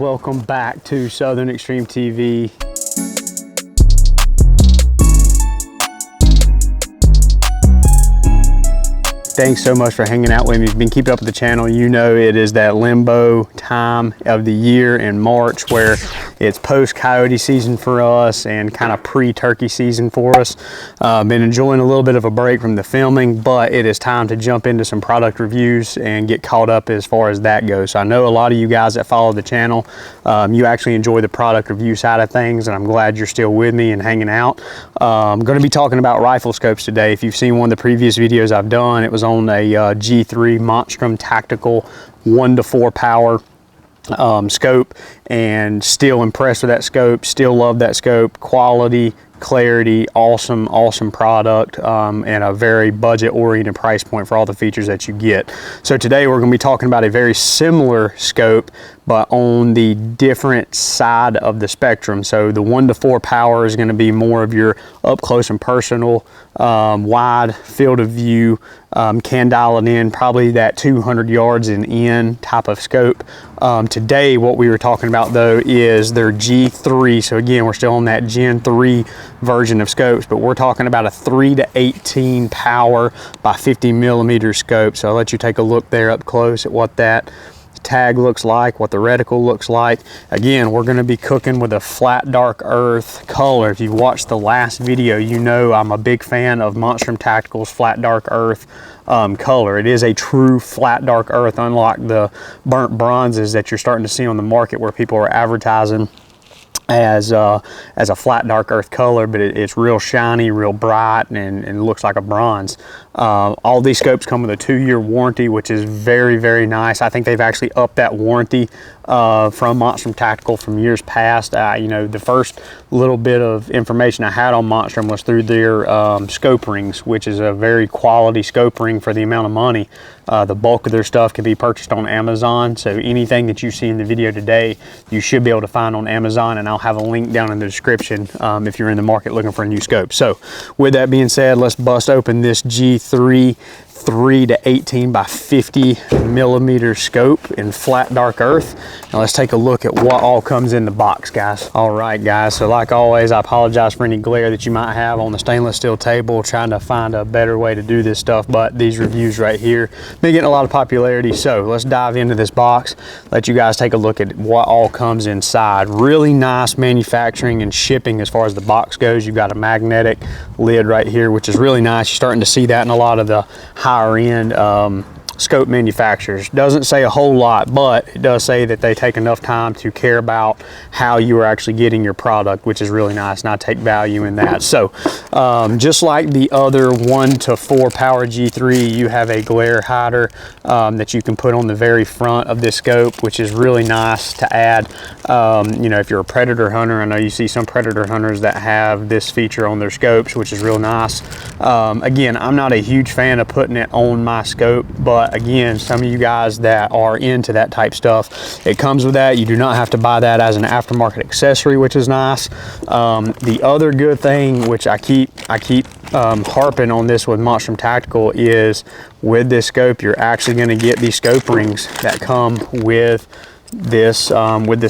welcome back to Southern Extreme TV. Thanks so much for hanging out with me. If you've been keeping up with the channel, you know it is that limbo time of the year in March where it's post-coyote season for us and kind of pre-turkey season for us. Been enjoying a little bit of a break from the filming, but it is time to jump into some product reviews and get caught up as far as that goes. So I know a lot of you guys that follow the channel, you actually enjoy the product review side of things, and I'm glad you're still with me and hanging out. I'm going to be talking about rifle scopes today. If you've seen one of the previous videos I've done, it was on a G3 Monstrum tactical 1-to-4 power scope, and still impressed with that scope, still love that scope. Quality, clarity, awesome product, and a very budget oriented price point for all the features that you get. So today we're going to be talking about a very similar scope but on the different side of the spectrum. So the 1-to-4 power is going to be more of your up close and personal, wide field of view, can dial it in, probably that 200 yards and in type of scope. Today what we were talking about though is their G3. So again, we're still on that Gen 3 version of scopes, but we're talking about a 3-to-18 power by 50 millimeter scope. So I'll let you take a look there up close at what that tag looks like, what the reticle looks like. Again, we're going to be cooking with a flat dark earth color. If you've watched the last video, you know I'm a big fan of Monstrum Tactical's flat dark earth color. It is a true flat dark earth, unlike the burnt bronzes that you're starting to see on the market where people are advertising as a flat dark earth color, but it's real shiny, real bright, and looks like a bronze. All these scopes come with a 2-year warranty, which is very nice. I think they've actually upped that warranty from Monstrum Tactical from years past. You know, the first little bit of information I had on Monstrum was through their scope rings, which is a very quality scope ring for the amount of money. The bulk of their stuff can be purchased on Amazon, so anything that you see in the video today you should be able to find on Amazon, and I'll have a link down in the description if you're in the market looking for a new scope. So with that being said, let's bust open this G3 3-to-18 by 50 millimeter scope in flat dark earth. Now let's take a look at what all comes in the box, guys. All right, guys, so like always, I apologize for any glare that you might have on the stainless steel table, trying to find a better way to do this stuff, but these reviews right here been getting a lot of popularity. So let's dive into this box, let you guys take a look at what all comes inside. Really nice manufacturing and shipping as far as the box goes. You've got a magnetic lid right here, which is really nice. You're starting to see that in a lot of the higher end scope manufacturers. Doesn't say a whole lot, but it does say that they take enough time to care about how you are actually getting your product, which is really nice, and I take value in that. So just like the other 1-to-4 power G3, you have a glare hider that you can put on the very front of this scope, which is really nice to add. You know, if you're a predator hunter, I know you see some predator hunters that have this feature on their scopes, which is real nice. Again, I'm not a huge fan of putting it on my scope, but again, some of you guys that are into that type stuff, it comes with that. You do not have to buy that as an aftermarket accessory, which is nice. The other good thing, which I keep harping on this with Monstrum Tactical, is with this scope you're actually going to get these scope rings that come with this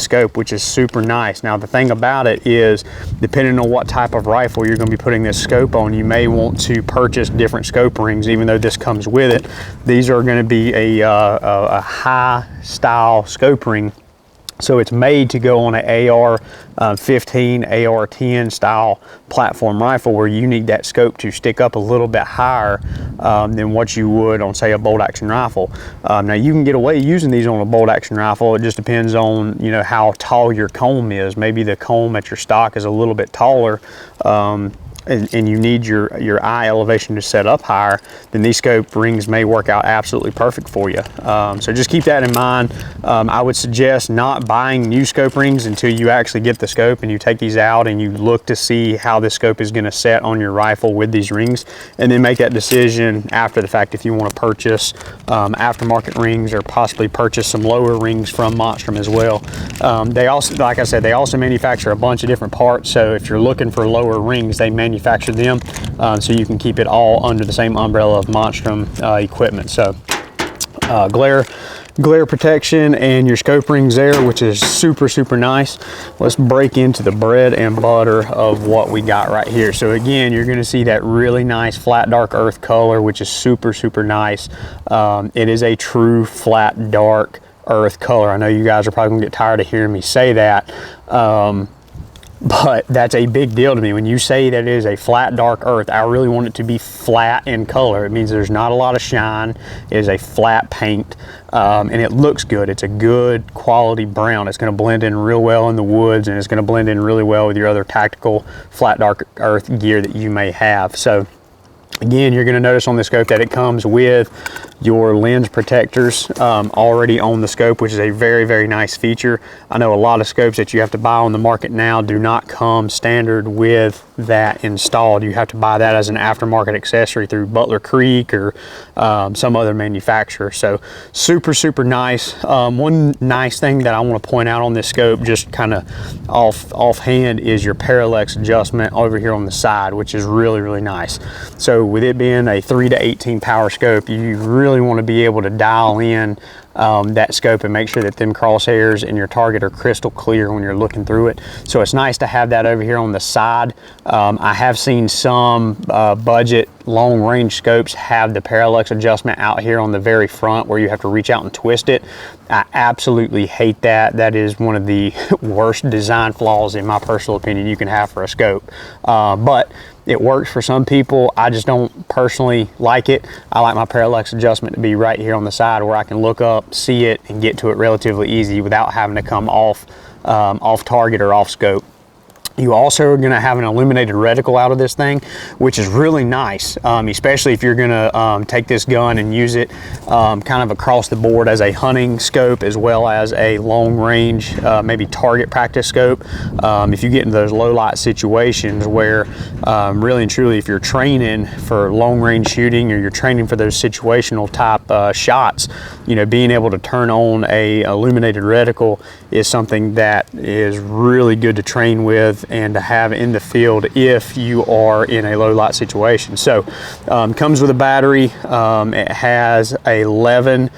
scope, which is super nice. Now the thing about it is, depending on what type of rifle you're going to be putting this scope on, you may want to purchase different scope rings. Even though this comes with it, these are going to be a high style scope ring. So it's made to go on an AR-15, AR-10 style platform rifle, where you need that scope to stick up a little bit higher than what you would on, say, a bolt action rifle. Now you can get away using these on a bolt action rifle. It just depends on, you know, how tall your comb is. Maybe the comb at your stock is a little bit taller, and you need your eye elevation to set up higher, then these scope rings may work out absolutely perfect for you. So just keep that in mind. I would suggest not buying new scope rings until you actually get the scope and you take these out and you look to see how this scope is going to set on your rifle with these rings, and then make that decision after the fact if you want to purchase aftermarket rings or possibly purchase some lower rings from Monstrum as well. They also, like I said, they also manufacture a bunch of different parts, so if you're looking for lower rings, they manufacture them, so you can keep it all under the same umbrella of Monstrum equipment. So glare glare protection and your scope rings there, which is super, super nice. Let's break into the bread and butter of what we got right here. So again, you're gonna see that really nice flat dark earth color, which is super, super nice. It is a true flat dark earth color. I know you guys are probably gonna get tired of hearing me say that, but that's a big deal to me. When you say that it is a flat dark earth, I really want it to be flat in color. It means there's not a lot of shine. It is a flat paint, and it looks good. It's a good quality brown. It's going to blend in real well in the woods, and it's going to blend in really well with your other tactical flat dark earth gear that you may have. So again, you're going to notice on the scope that it comes with your lens protectors already on the scope, which is a very, very nice feature. I know a lot of scopes that you have to buy on the market now do not come standard with that installed. You have to buy that as an aftermarket accessory through Butler Creek or some other manufacturer. So super, super nice. One nice thing that I want to point out on this scope, just kind of offhand, is your parallax adjustment over here on the side, which is really, really nice. So with it being a 3 to 18 power scope, you really want to be able to dial in that scope and make sure that them crosshairs and your target are crystal clear when you're looking through it. So it's nice to have that over here on the side. I have seen some budget long range scopes have the parallax adjustment out here on the very front where you have to reach out and twist it. I absolutely hate that. That is one of the worst design flaws, in my personal opinion, you can have for a scope. But it works for some people. I just don't personally like it. I like my parallax adjustment to be right here on the side where I can look up, see it, and get to it relatively easy without having to come off target or off scope. You also are going to have an illuminated reticle out of this thing, which is really nice, especially if you're going to take this gun and use it kind of across the board as a hunting scope as well as a long range, maybe target practice scope. If you get into those low light situations where really and truly, if you're training for long range shooting or you're training for those situational type shots, you know, being able to turn on a illuminated reticle is something that is really good to train with and to have in the field if you are in a low light situation. So comes with a battery. It has 11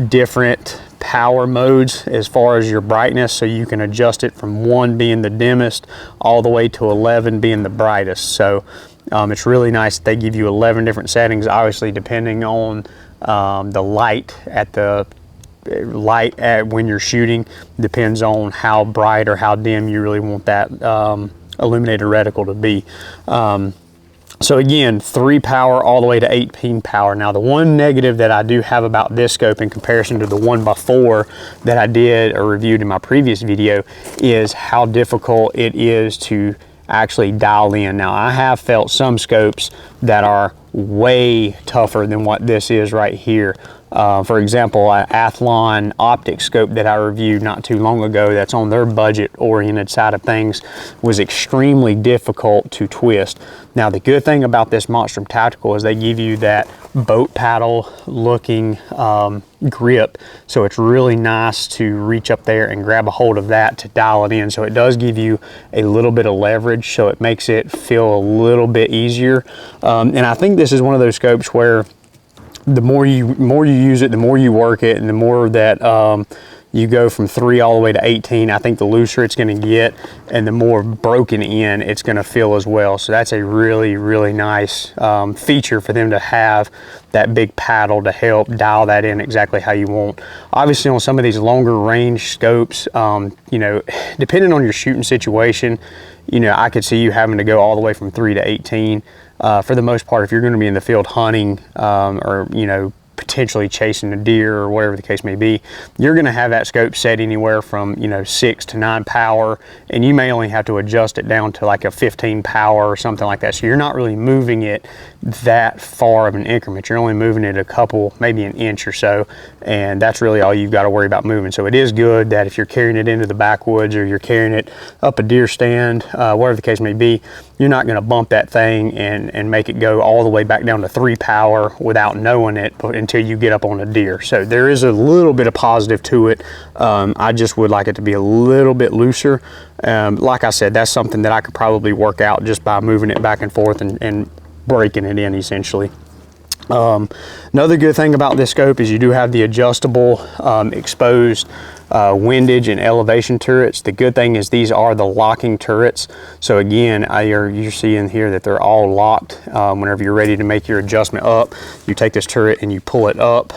different power modes as far as your brightness, so you can adjust it from 1 being the dimmest all the way to 11 being the brightest. So it's really nice that they give you 11 different settings, obviously depending on the light when you're shooting. Depends on how bright or how dim you really want that illuminated reticle to be. So again, 3 power all the way to 18 power. Now the one negative that I do have about this scope in comparison to the one before that I did or reviewed in my previous video is how difficult it is to actually dial in. Now I have felt some scopes that are way tougher than what this is right here. For example, an Athlon optic scope that I reviewed not too long ago that's on their budget oriented side of things was extremely difficult to twist. Now the good thing about this Monstrum Tactical is they give you that boat paddle looking grip, so it's really nice to reach up there and grab a hold of that to dial it in. So it does give you a little bit of leverage, so it makes it feel a little bit easier. And I think this is one of those scopes where the more you use it, the more you work it, and the more that you go from 3 all the way to 18, I think the looser it's going to get and the more broken in it's going to feel as well. So that's a really, really nice feature for them to have, that big paddle to help dial that in exactly how you want. Obviously on some of these longer range scopes, you know, depending on your shooting situation, you know, I could see you having to go all the way from 3 to 18. For the most part, if you're going to be in the field hunting or, you know, potentially chasing a deer or whatever the case may be, you're going to have that scope set anywhere from, you know, 6 to 9 power, and you may only have to adjust it down to like a 15 power or something like that. So you're not really moving it that far of an increment. You're only moving it a couple, maybe an inch or so, and that's really all you've got to worry about moving. So it is good that if you're carrying it into the backwoods or you're carrying it up a deer stand, whatever the case may be, you're not going to bump that thing and make it go all the way back down to 3 power without knowing it until you get up on a deer. So there is a little bit of positive to it. I just would like it to be a little bit looser. Like I said, that's something that I could probably work out just by moving it back and forth and breaking it in essentially. Another good thing about this scope is you do have the adjustable exposed windage and elevation turrets. The good thing is these are the locking turrets. So again, you're seeing here that they're all locked. Whenever you're ready to make your adjustment up, you take this turret and you pull it up,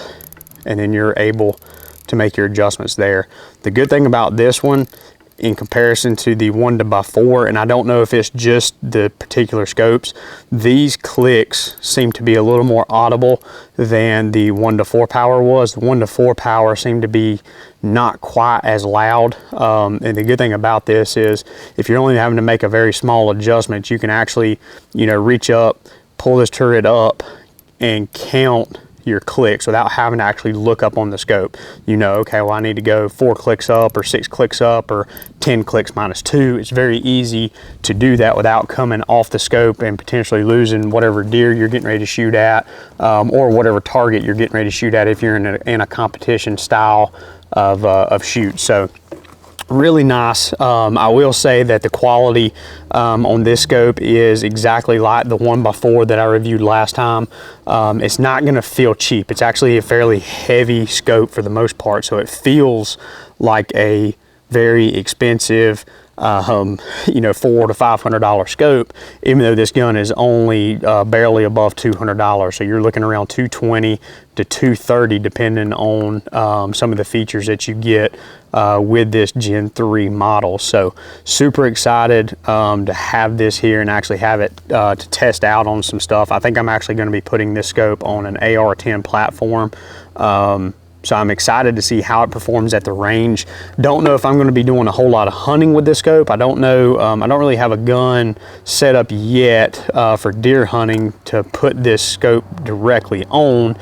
and then you're able to make your adjustments there. The good thing about this one in comparison to the 1x4, and I don't know if it's just the particular scopes, these clicks seem to be a little more audible than the 1x4 power was. The 1x4 power seemed to be not quite as loud. And the good thing about this is if you're only having to make a very small adjustment, you can actually, you know, reach up, pull this turret up, and count your clicks without having to actually look up on the scope. You know, okay, well, I need to go 4 clicks up or 6 clicks up or 10 clicks -2. It's very easy to do that without coming off the scope and potentially losing whatever deer you're getting ready to shoot at, or whatever target you're getting ready to shoot at if you're in a competition style of shoot. So really nice. I will say that the quality on this scope is exactly like the 1x4 that I reviewed last time. It's not going to feel cheap. It's actually a fairly heavy scope for the most part, so it feels like a very expensive you know, $400 to $500 scope, even though this gun is only barely above $200. So you're looking around $220 to $230 depending on some of the features that you get with this Gen 3 model. So super excited to have this here and actually have it to test out on some stuff. I think I'm actually going to be putting this scope on an AR-10 platform. So I'm excited to see how it performs at the range. Don't know if I'm going to be doing a whole lot of hunting with this scope. I don't know. I don't really have a gun set up yet for deer hunting to put this scope directly on,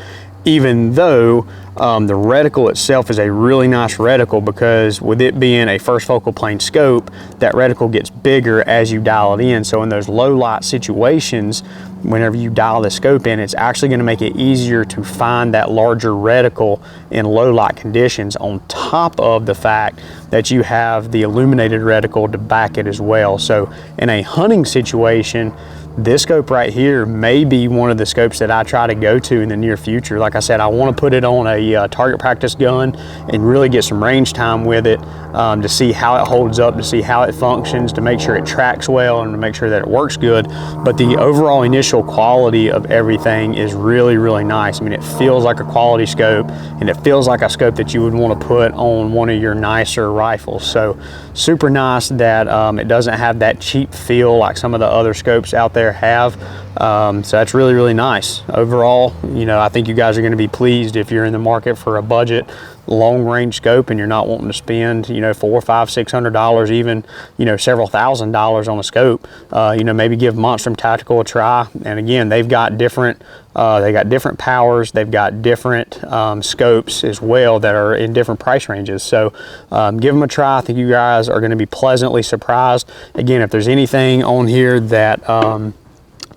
even though the reticle itself is a really nice reticle, because with it being a first focal plane scope, that reticle gets bigger as you dial it in. So in those low light situations, whenever you dial the scope in, it's actually going to make it easier to find that larger reticle in low light conditions, on top of the fact that you have the illuminated reticle to back it as well. So in a hunting situation, this scope right here may be one of the scopes that I try to go to in the near future. Like I said, I want to put it on a target practice gun and really get some range time with it, to see how it holds up, to see how it functions, to make sure it tracks well, and to make sure that it works good. But the overall initial quality of everything is really, really nice. I mean, it feels like a quality scope, and it feels like a scope that you would want to put on one of your nicer rifles. So super nice that it doesn't have that cheap feel like some of the other scopes out there have. So that's really, really nice. Overall, you know, I think you guys are going to be pleased if you're in the market for a budget long range scope and you're not wanting to spend, you know, $400, $500, $600, even, you know, several $1,000s on a scope. You know, maybe give Monstrum Tactical a try. And again, they've got different powers, they've got different scopes as well that are in different price ranges. So give them a try. I think you guys are going to be pleasantly surprised. Again, if there's anything on here that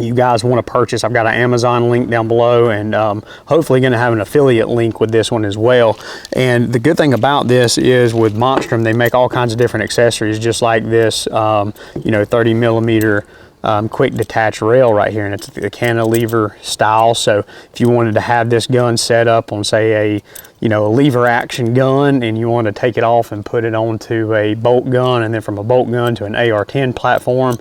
you guys want to purchase, I've got an Amazon link down below, and hopefully going to have an affiliate link with this one as well. And the good thing about this is with Monstrum, they make all kinds of different accessories, just like this, you know, 30mm quick detach rail right here, and it's the cantilever style. So if you wanted to have this gun set up on, say, a lever action gun, and you want to take it off and put it onto a bolt gun, and then from a bolt gun to an AR-10 platform,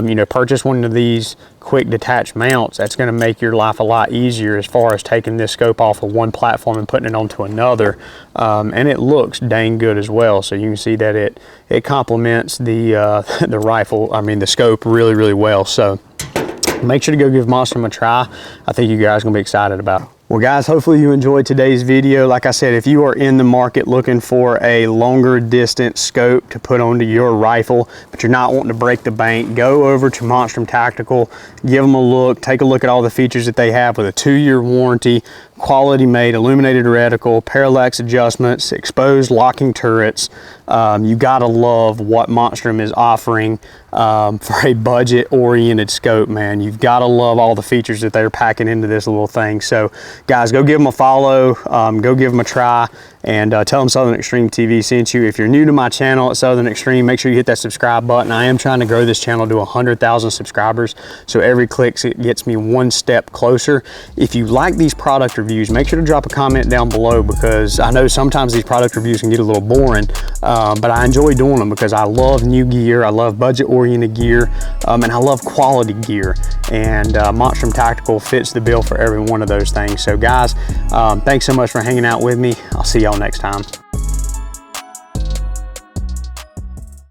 you know, purchase one of these quick detach mounts. That's going to make your life a lot easier as far as taking this scope off of one platform and putting it onto another. And it looks dang good as well. So you can see that it complements the the rifle, I mean the scope, really, really well. So make sure to go give Monstrum a try. I think you guys are going to be excited about it. Well guys, hopefully you enjoyed today's video. Like I said, if you are in the market looking for a longer distance scope to put onto your rifle, but you're not wanting to break the bank, go over to Monstrum Tactical, give them a look, take a look at all the features that they have with a 2-year warranty, quality made, illuminated reticle, parallax adjustments, exposed locking turrets. You gotta love what Monstrum is offering for a budget oriented scope, man. You've gotta love all the features that they're packing into this little thing. So guys, go give them a follow, go give them a try, and tell them Southern Extreme TV sent you. If you're new to my channel at Southern Extreme, make sure you hit that subscribe button. I am trying to grow this channel to 100,000 subscribers, so every click gets me one step closer. If you like these product reviews, make sure to drop a comment down below, because I know sometimes these product reviews can get a little boring, but I enjoy doing them because I love new gear, I love budget-oriented gear, and I love quality gear, and Monstrum Tactical fits the bill for every one of those things. So guys, thanks so much for hanging out with me. I'll see y'all next time.